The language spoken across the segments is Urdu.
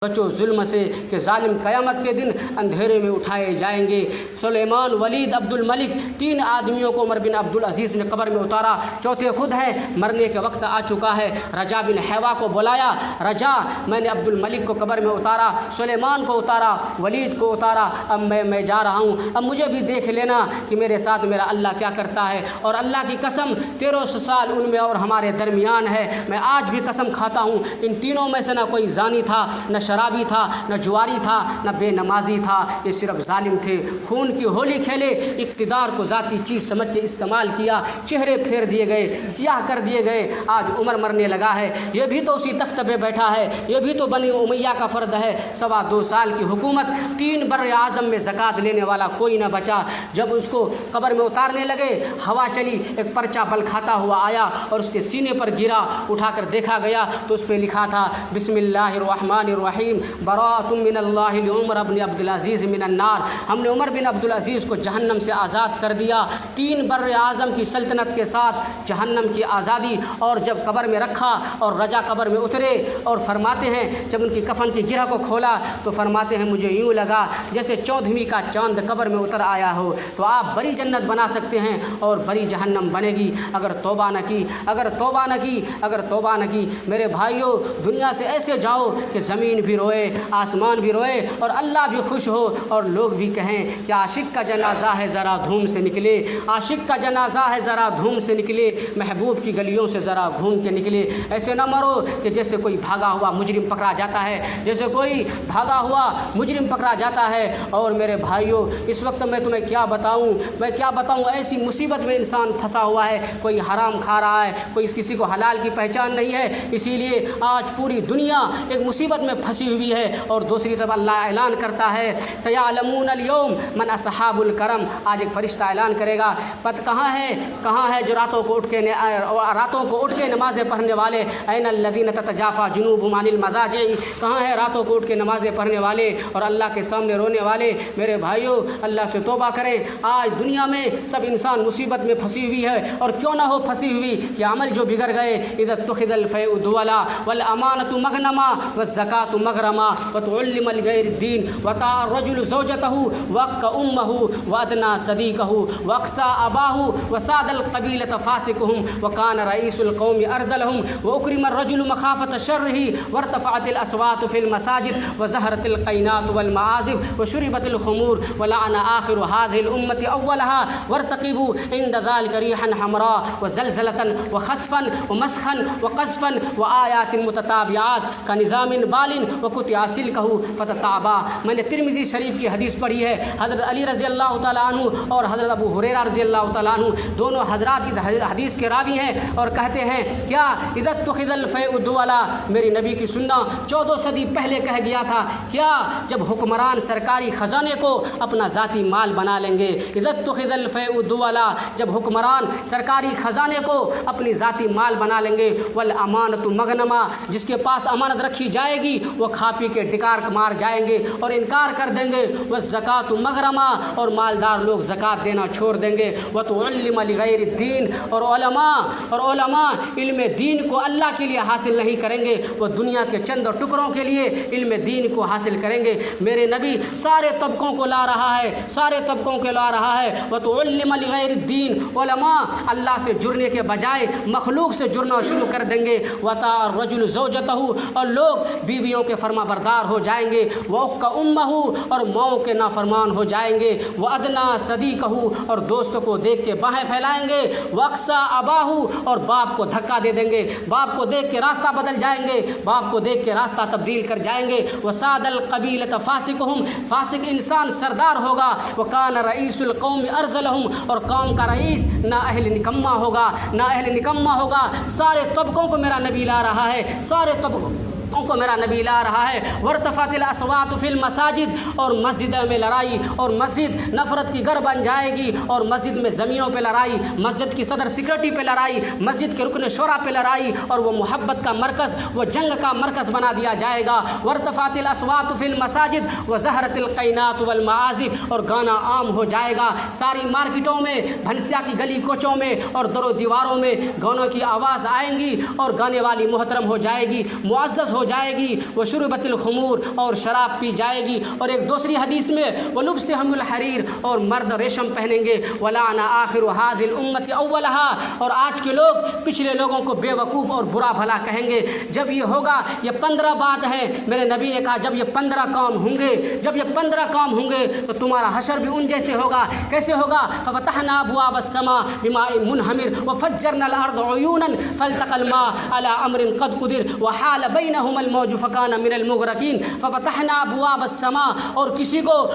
بچو ظلم سے کہ ظالم قیامت کے دن اندھیرے میں اٹھائے جائیں گے۔ سلیمان، ولید، عبد الملک، 3 آدمیوں کو عمر بن عبدالعزیز نے قبر میں اتارا، چوتھے خود ہیں، مرنے کے وقت آ چکا ہے۔ رجا بن حیوا کو بلایا، رجا میں نے عبد الملک کو قبر میں اتارا، سلیمان کو اتارا، ولید کو اتارا، اب میں جا رہا ہوں، اب مجھے بھی دیکھ لینا کہ میرے ساتھ میرا اللہ کیا کرتا ہے۔ اور اللہ کی قسم 1300 سال ان میں اور ہمارے درمیان ہے، میں آج بھی قسم کھاتا ہوں ان تینوں میں سے نہ کوئی زانی تھا، نہ شرابی تھا، نہ جواری تھا، نہ بے نمازی تھا، یہ صرف ظالم تھے۔ خون کی ہولی کھیلے، اقتدار کو ذاتی چیز سمجھ کے استعمال کیا، چہرے پھیر دیے گئے، سیاہ کر دیے گئے۔ آج عمر مرنے لگا ہے، یہ بھی تو اسی تخت پہ بیٹھا ہے، یہ بھی تو بنی امیہ کا فرد ہے۔ 2.25 سال کی حکومت، 3 بر اعظم میں زکوٰۃ لینے والا کوئی نہ بچا۔ جب اس کو قبر میں اتارنے لگے، ہوا چلی، ایک پرچہ بل کھاتا ہوا آیا اور اس کے سینے پر گرا، اٹھا کر دیکھا گیا تو اس پہ لکھا تھا بسم اللہ الرحمن الرحیم براءۃ من اللہ لعمر بن عبدالعزیز من النار۔ ہم نے عمر بن عبدالعزیز کو جہنم سے آزاد کر دیا، 3 بر اعظم کی سلطنت کے ساتھ جہنم کی آزادی۔ اور جب قبر میں رکھا اور رجا قبر میں اترے اور فرماتے ہیں جب ان کی کفن کی گرہ کو کھولا تو فرماتے ہیں مجھے یوں لگا جیسے 14ویں کا چاند قبر میں اتر آیا ہو۔ تو آپ بڑی جنت بنا سکتے ہیں اور بڑی جہنم بنے گی اگر توبہ نہ کی، اگر توبہ نہ کی، اگر توبہ نہ کی۔ میرے بھائیوں، دنیا سے ایسے جاؤ کہ زمین بھی روئے، آسمان بھی روئے اور اللہ بھی خوش ہو اور لوگ بھی کہیں کہ عاشق کا جنازہ ہے ذرا دھوم سے نکلے، عاشق کا جنازہ ہے ذرا دھوم سے نکلے، محبوب کی گلیوں سے ذرا گھوم کے نکلے۔ ایسے نہ مرو کہ جیسے کوئی بھاگا ہوا مجرم پکڑا جاتا ہے، جیسے کوئی بھاگا ہوا مجرم پکڑا جاتا ہے۔ اور میرے بھائیوں، اس وقت میں تمہیں کیا بتاؤں، میں کیا بتاؤں، ایسی مصیبت میں انسان پھنسا ہوا ہے، کوئی حرام کھا رہا ہے، کوئی کسی کو حلال کی پہچان نہیں ہے۔ اسی لیے آج پوری دنیا ایک مصیبت میں پھنسی ہوئی ہے۔ اور دوسری طرف اللہ اعلان کرتا ہے سیعلمون اليوم من اصحاب الکرم، آج ایک فرشتہ اعلان کرے گا پت کہاں ہے جو راتوں کو اٹھ کے نمازیں پڑھنے والے، این الذین تتجافی جنوبہم عن المضاجع، کہاں ہے راتوں کو اٹھ کے نمازیں پڑھنے والے اور اللہ کے سامنے رونے والے۔ میرے بھائیوں، اللہ سے توبہ کریں۔ آج دنیا میں سب انسان مصیبت میں پھنسی ہوئی ہے، اور کیوں نہ ہو پھنسی ہوئی کہ عمل جو بگڑ گئے، اذا اتخذ الفیء دولا والامانۃ مغنما والزکاۃ مغرما وتعلم لغیر الدین وطاع الرجل زوجته وق امه وادنى صديقه واقصى اباه وساد القبيلة فاسقهم وكان رئيس القوم ارذلهم واكرم الرجل مخافة شره وارتفعت الاصوات في المساجد وظهرت القينات والمعازف وشربت الخمور ولعن آخر هذه الأمة أولها وارتقبوا عند ذلك ريحا حمراء وزلزلة وخسفا ومسخا وقذفا وآيات متتابعات كنظام بال وقطع سلكه فتتعبا۔ میں نے ترمذی شریف کی حدیث پڑھی ہے، حضرت علی رضی اللہ تعالیٰ عنہ اور حضرت ابو ہریرہ رضی اللہ تعالیٰ عنہ دونوں حضرات اس حدیث کے راوی ہیں، اور کہتے ہیں کیا اذا اتخذ الفیء دولا، میری نبی کی سننا 14 صدی پہلے کہہ گیا تھا، کیا جب حکمران سرکاری خزانے کو اپنا ذاتی مال بنا لیں گے، اذا اتخذ الفیء دولا، جب حکمران سرکاری خزانے کو اپنی ذاتی مال بنا لیں گے، والامانۃ مغنما، جس کے پاس امانت رکھی جائے گی وہ کھا پی کے ڈکار مار جائیں گے اور انکار کر دیں گے، والزکاۃ مغرما، اور مالدار لوگ زکوٰۃ دینا چھوڑ دیں گے، وتعلم لغیر الدین، اور علماء علم دین کو اللہ کے لیے حاصل نہیں کریں گے، وہ دنیا کے چند ٹکڑوں کے لیے علم دین کو حاصل کریں گے۔ میرے نبی سارے طبقوں کو لا رہا ہے، سارے طبقوں کو لا رہا ہے، وتعلم لغیر الدین، علماء اللہ سے جڑنے کے بجائے مخلوق سے جڑنا شروع کر دیں گے، وطاع الرجل زوجتہ، اور لوگ بیویوں کے فرما بردار ہو جائیں گے، وعق امہ، اور ماؤں کے نافرمان ہو جائیں گے، وادنی صدیقہ، اور دوست کو دیکھ کے باہیں پھیلائیں گے، واقصی اباہ، اور باپ کو دھکا دے دیں گے، باپ کو دیکھ کے راستہ بدل جائیں گے، باپ کو دیکھ کے راستہ تبدیل کر جائیں گے، وساد القبیلۃ فاسقہم، فاسق انسان سردار ہوگا، وکان رئیس القوم ارذلہم، اور قوم کا رئیس نااہل نکما ہوگا، نااہل نکما ہوگا۔ سارے طبقوں کو میرا نبی لا رہا ہے، سارے طبقوں کو میرا نبی لا رہا ہے۔ وارتفعت الاصوات فی المساجد، اور مسجدوں میں لڑائی، اور مسجد نفرت کی گھر بن جائے گی، اور مسجد میں زمینوں پہ لڑائی، مسجد کی صدر سیکرٹری پہ لڑائی، مسجد کے رکن شورا پہ لڑائی، اور وہ محبت کا مرکز، وہ جنگ کا مرکز بنا دیا جائے گا۔ وارتفعت الاصوات فی المساجد وظہرت القینات والمعازف، اور گانا عام ہو جائے گا، ساری مارکیٹوں میں، بھنسیا کی گلی کوچوں میں اور در و دیواروں میں گانوں کی آواز آئیں گی، اور گانے والی محترم ہو جائے گی، معزز ہو ہو جائے گی، وہ شربت الخمور اور شراب پی جائے گی۔ اور ایک دوسری حدیث میں وَلُبْسِهُمُ الْحَرِيرُ اور مرد ریشم پہنیں گے، وَلَعْنَ آخِرُ هَذِهِ الْأُمَّةِ أَوَّلَهَا اور آج کے لوگ پچھلے لوگوں کو بے وقوف اور برا بھلا کہیں گے۔ جب یہ ہوگا، یہ 15 بات ہے، میرے نبی نے کہا جب یہ 15 کام ہوں گے، جب یہ 15 کام ہوں گے تو تمہارا حشر بھی ان جیسے ہوگا۔ کیسے ہوگا؟ فَفَتَحْنَا أَبْوَابَ السَّمَاءِ بِمَاءٍ مُنْهَمِرٍ وَفَجَّرْنَا الْأَرْضَ عُيُونًا فَالْتَقَى الْمَاءُ عَلَى أَمْرٍ قَدْ قُدِرَ وَحَالَ بَيْنَهُمَا الْمَوْجُ فَكَانَ مِنَ الْمُغْرَقِينَ فَفَتَحْنَا أَبْوَابَ السَّمَاءِ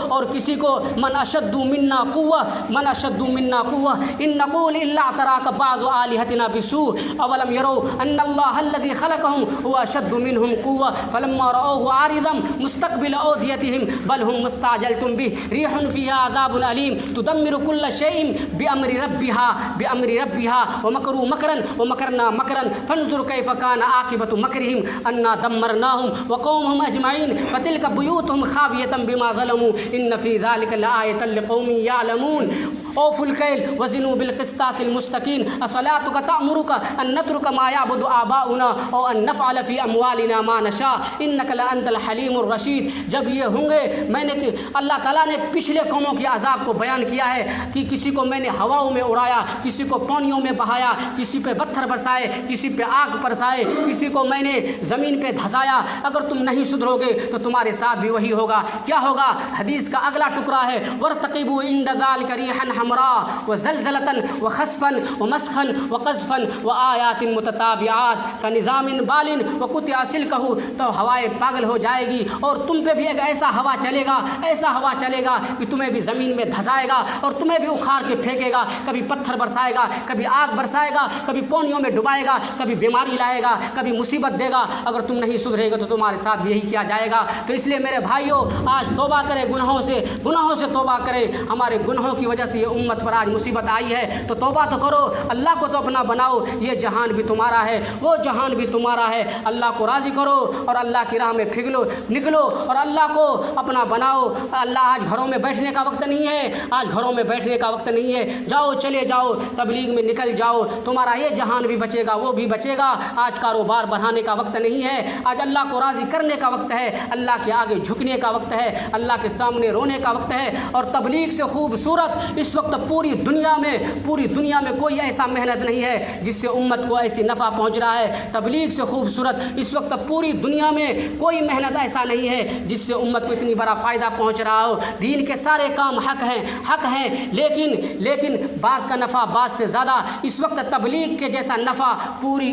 اور کسی کو من اشد منا قوة ان نقول الا اعتراك بعض آلهتنا بسوء اولم يروا ان الله الذي خلقهم هو اشد منهم قوة فلما رأوه عارضا مستقبل أوديتهم بل هم مستعجلتم به ريح فيها عذاب أليم تدمر كل شيء بأمر ربها ومكروا مكرا ومكرنا مكرا فانظر كيف كان عاقبة مكرهم أنا دمرناهم وقومهم أجمعين فتلك بيوتهم خاوية بما ظلموا إن في ذلك لآية لقوم يعلمون أوفوا الكيل وزنوا بالقسطاس المستقيم أصلاتك تأمرك أن نترك ما يعبد آباؤنا أو أن نفعل في أموالنا ما نشاء إنك لأنت الحليم الرشيد۔ جب یہ ہوں گے، میں نے کہ اللہ تعالیٰ نے پچھلے قوموں کے عذاب کو بیان کیا ہے کہ کسی کو میں نے ہواؤں میں اڑایا، کسی کو پانیوں میں بہایا، کسی پہ پتھر برسائے، کسی پہ آگ برسائے، کسی کو میں نے زمین پہ دھسایا۔ اگر تم نہیں سدھرو گے تو تمہارے ساتھ بھی وہی ہوگا۔ کیا ہوگا؟ حدیث کا اگلا ٹکڑا ہے وَارْتَقِبُوا عِنْدَ ذَلِكَ رِيحًا حَمْرَاءَ وَزَلْزَلَةً وَخَسْفًا وَمَسْخًا وَقَذْفًا وَآيَاتٍ مُتَتَابِعَاتٍ كَنِظَامٍ بَالٍ وَقُطِعَ سِلْكَهُ تو ہوائیں پاگل ہو جائے گی اور تم پہ بھی ایک ایسا ہوا چلے گا، ایسا ہوا چلے گا کہ تمہیں بھی زمین میں دھسائے گا اور تمہیں بھی اکھاڑ کے پھینکے گا، کبھی پتھر برسائے گا، کبھی آگ برسائے گا، کبھی پونیوں میں ڈبائے گا، کبھی بیماری لائے گا، کبھی مصیبت دے گا۔ اگر تم نہیں سدھرے گا تو تمہارے ساتھ بھی یہی کیا جائے گا۔ تو اس لیے میرے بھائیوں، آج توبہ کرے گناہوں سے توبہ کرے۔ ہمارے گناہوں کی وجہ سے یہ امت پر آج مصیبت آئی ہے، تو توبہ تو کرو، اللہ کو تو اپنا بناؤ۔ یہ جہان بھی تمہارا ہے، وہ جہان بھی تمہارا ہے۔ اللہ کو راضی کرو اور اللہ کی راہ میں نکلو اور اللہ کو اپنا بناؤ۔ اللہ آج گھروں میں بیٹھنے کا وقت نہیں ہے، آج گھروں میں بیٹھنے کا وقت نہیں ہے۔ جاؤ، چلے جاؤ، تبلیغ میں نکل جاؤ، تمہارا یہ جہان بھی بچے گا، وہ بھی بچے گا۔ آج کاروبار بڑھانے کا وقت نہیں ہے، آج اللہ کو راضی کرنے کا وقت ہے، اللہ کے آگے جھکنے کا وقت ہے، اللہ کے سامنے رونے کا وقت ہے۔ اور تبلیغ سے خوبصورت اس وقت پوری دنیا میں کوئی ایسا محنت نہیں ہے جس سے امت کو ایسی نفع پہنچ رہا ہے۔ تبلیغ سے خوبصورت اس وقت پوری دنیا میں کوئی محنت ایسا نہیں ہے جس سے امت کو اتنی بڑا فائدہ پہنچ رہا ہو۔ دین کے سارے کام حق ہیں، لیکن بعض کا نفع بعض سے زیادہ۔ اس وقت تبلیغ کے جیسا نفع پوری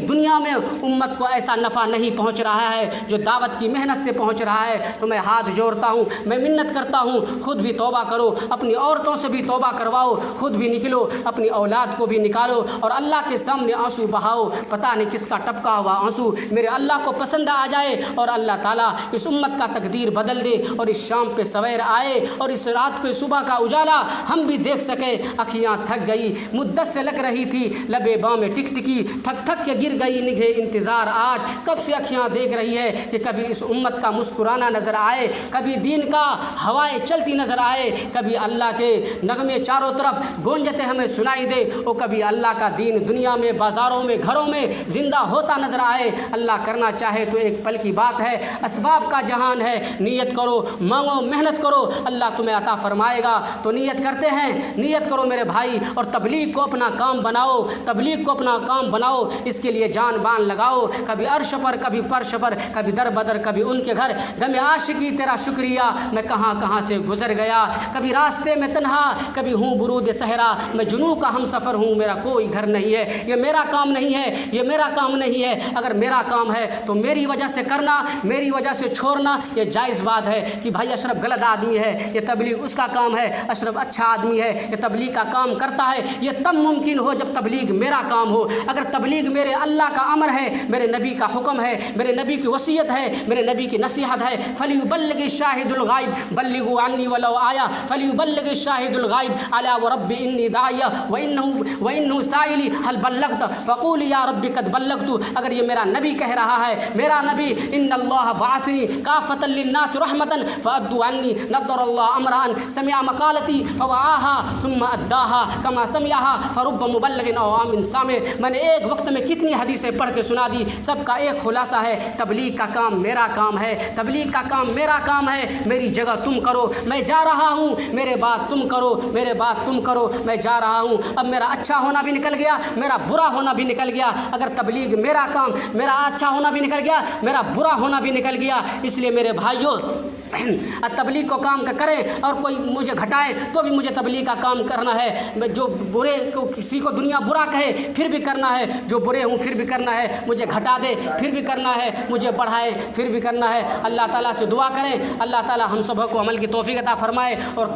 دنیا میں امت کو ایسا نفع نہیں پہنچ رہا ہے جو دعوت کی محنت سے پہنچ رہا ہے۔ تو میں ہاتھ جوڑتا ہوں، میں منت کرتا ہوں، خود بھی توبہ کرو، اپنی عورتوں سے بھی توبہ کرواؤ، خود بھی نکلو، اپنی اولاد کو بھی نکالو اور اللہ کے سامنے آنسو بہاؤ۔ پتہ نہیں کس کا ٹپکا ہوا آنسو میرے اللہ کو پسند آ جائے اور اللہ تعالیٰ اس امت کا تقدیر بدل دے اور اس شام پہ سویر آئے اور اس رات پہ صبح کا اجالا ہم بھی دیکھ سکے۔ اکھیاں تھک گئی، مدت سے لگ رہی تھی، لبے باں میں ٹک ٹکی، تھک کے گر گئی نگہ انتظار آج۔ کب سے اکھیاں دیکھ رہی ہے کہ کبھی اس امت کا مسکرانا نظر آئے، کبھی دین کا ہوائیں چلتی نظر آئے، کبھی اللہ کے نغمے چاروں طرف گونجتے ہمیں سنائی دے، اور کبھی اللہ کا دین دنیا میں، بازاروں میں، گھروں میں زندہ ہوتا نظر آئے۔ اللہ کرنا چاہے تو ایک پل کی بات ہے، اسباب کا جہان ہے۔ نیت کرو، مانگو، محنت کرو، اللہ تمہیں عطا فرمائے گا۔ تو نیت کرتے ہیں، نیت کرو میرے بھائی، اور تبلیغ کو اپنا کام بناؤ، اس کے لیے جان بان لگاؤ۔ کبھی عرش پر، کبھی فرش پر، کبھی در بدر، کبھی ان کے گھر، غم عاشقی تیرا شکریہ میں کہاں سے گزر گیا۔ کبھی راستے میں تنہا، کبھی ہوں برود صحرا، میں جنوں کا ہم سفر ہوں، میرا کوئی گھر نہیں ہے۔ یہ میرا کام نہیں ہے، اگر میرا کام ہے تو میری وجہ سے کرنا، میری وجہ سے چھوڑنا یہ جائز بات ہے کہ بھائی اشرف غلط آدمی ہے، یہ تبلیغ اس کا کام ہے، اشرف اچھا آدمی ہے، یہ تبلیغ کا کام کرتا ہے۔ یہ تب ممکن ہو جب تبلیغ میرا کام ہو۔ اگر تبلیغ میرے اللہ کا امر ہے، میرے نبی کا حکم ہے، میرے نبی کی وصیت ہے، میرے نبی کی نصیحت ہے، فَلْيُبَلِّغِ الشَّاهِدُ الْغَائِبَ بَلِّغُوا عَنِّي وَلَوْ آیَةً فَلْيُبَلِّغِ فلیبلغ الشاہد الغائب الا ورب انی داعیہ وانہ سائلی هل بلغت فقول یا رب قد بلغت. اگر یہ میرا نبی کہہ رہا ہے، میرا نبی ان اللہ بعثنی کافۃ للناس رحمۃ فادوا عنی نضر اللہ امرا سمع مقالتی فوعاها ثم اداها كما سمعها فرب مبلغ او عام سامع. میں نے ایک وقت میں کتنی حدیثیں پڑھ کے سنا دی، سب کا ایک خلاصہ ہے، تبلیغ کا کام میرا کام ہے، تبلیغ کا کام میرا کام ہے. میری جگہ تم کرو، میں جا رہا ہوں، میرے بعد تم کرو، میرے بعد تم کرو، میں جا رہا ہوں. اب میرا اچھا ہونا بھی نکل گیا، میرا برا ہونا بھی نکل گیا. اگر تبلیغ میرا کام، میرا اچھا ہونا بھی نکل گیا، میرا برا ہونا بھی نکل گیا. اس لیے میرے بھائیوں تبلیغ کو کام کریں، اور کوئی مجھے گھٹائے تو بھی مجھے تبلیغ کا کام کرنا ہے. جو برے کو کسی کو دنیا برا کہے پھر بھی کرنا ہے، جو برے ہوں پھر بھی کرنا ہے، مجھے گھٹا دے پھر بھی کرنا ہے، مجھے بڑھائے پھر بھی کرنا ہے. اللہ تعالیٰ سے دعا کریں، اللہ تعالیٰ ہم سب کو عمل کی توفیق عطا فرمائے. اور